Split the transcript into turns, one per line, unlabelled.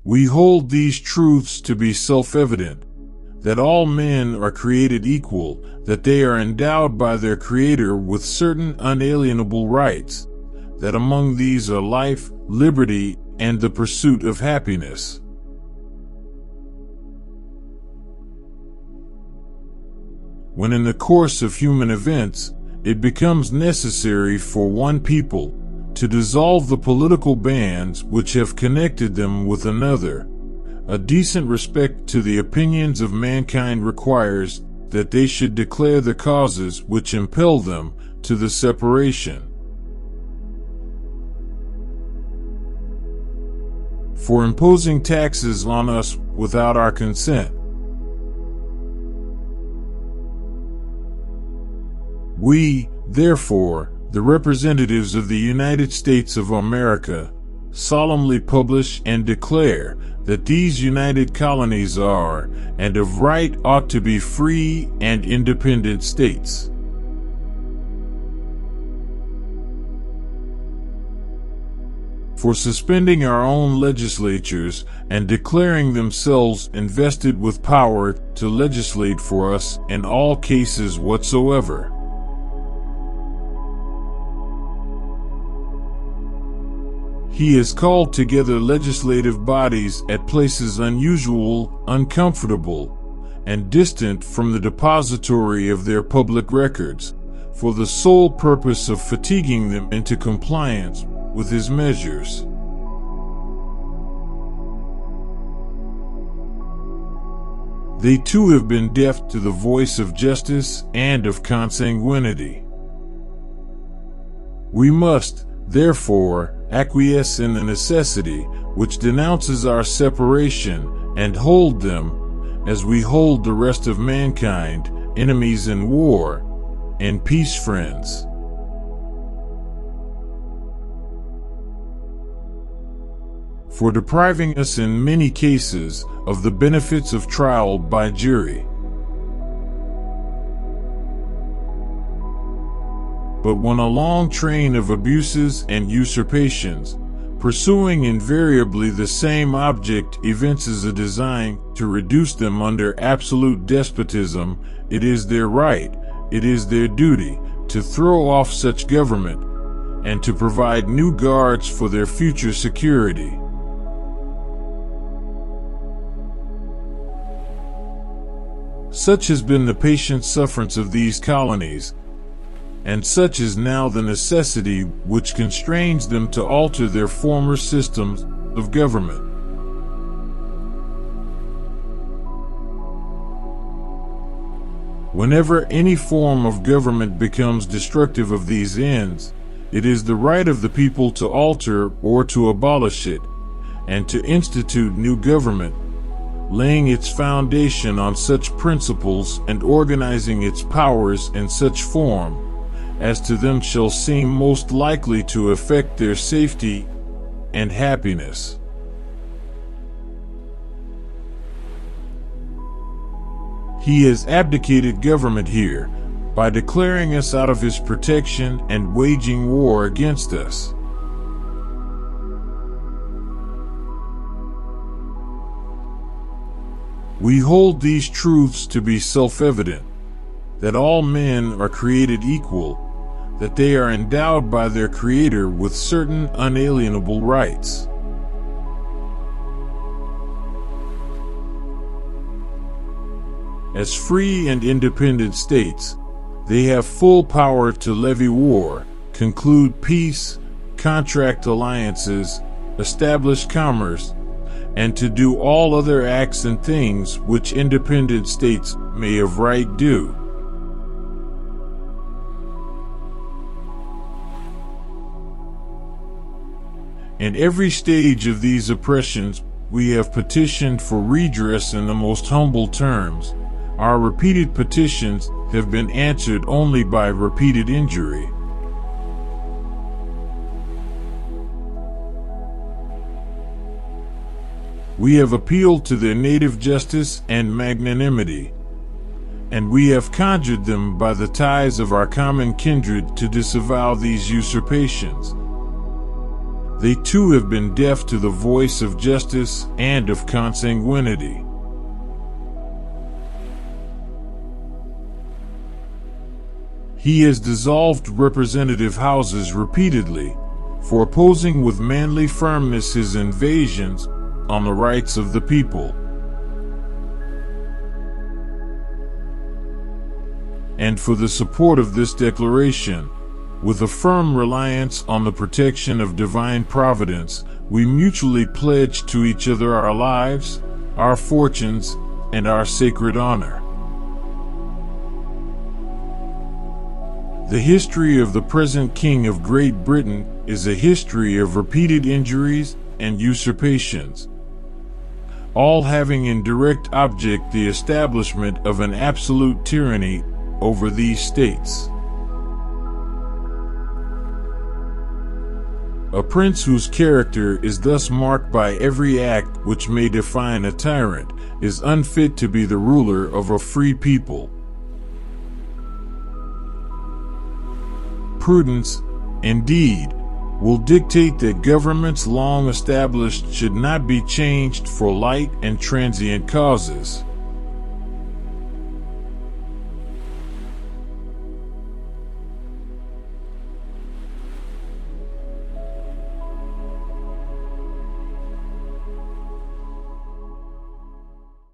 We hold these truths to be self-evident, that all men are created equal, that they are endowed by their Creator with certain unalienable rights, that among these are life, liberty, and the pursuit of happiness. When in the course of human events, it becomes necessary for one people to dissolve the political bands which have connected them with another, a decent respect to the opinions of mankind requires that they should declare the causes which impel them to the separation. For imposing taxes on us without our consent. We, therefore, the representatives of the United States of America, solemnly publish and declare that these united colonies are, and of right ought to be free and independent states. For suspending our own legislatures and declaring themselves invested with power to legislate for us in all cases whatsoever. He has called together legislative bodies at places unusual, uncomfortable, and distant from the depository of their public records, for the sole purpose of fatiguing them into compliance with his measures. They too have been deaf to the voice of justice and of consanguinity. We must, therefore, acquiesce in the necessity which denounces our separation and hold them, as we hold the rest of mankind, enemies in war, and peace friends. For depriving us in many cases of the benefits of trial by jury. But when a long train of abuses and usurpations, pursuing invariably the same object, evinces a design to reduce them under absolute despotism, it is their right, it is their duty, to throw off such government, and to provide new guards for their future security. Such has been the patient sufferance of these colonies, and such is now the necessity which constrains them to alter their former systems of government. Whenever any form of government becomes destructive of these ends, it is the right of the people to alter or to abolish it, and to institute new government, laying its foundation on such principles and organizing its powers in such form as to them shall seem most likely to affect their safety and happiness. He has abdicated government here by declaring us out of his protection and waging war against us. We hold these truths to be self-evident, that all men are created equal, that they are endowed by their Creator with certain unalienable rights. As free and independent states, they have full power to levy war, conclude peace, contract alliances, establish commerce, and to do all other acts and things which independent states may of right do. In every stage of these oppressions, we have petitioned for redress in the most humble terms. Our repeated petitions have been answered only by repeated injury. We have appealed to their native justice and magnanimity, and we have conjured them by the ties of our common kindred to disavow these usurpations. They too have been deaf to the voice of justice and of consanguinity. He has dissolved representative houses repeatedly for opposing with manly firmness his invasions on the rights of the people. And for the support of this declaration, with a firm reliance on the protection of divine providence, we mutually pledge to each other our lives, our fortunes, and our sacred honor. The history of the present King of Great Britain is a history of repeated injuries and usurpations, all having in direct object the establishment of an absolute tyranny over these states. A prince whose character is thus marked by every act which may define a tyrant is unfit to be the ruler of a free people. Prudence, indeed, will dictate that governments long established should not be changed for light and transient causes.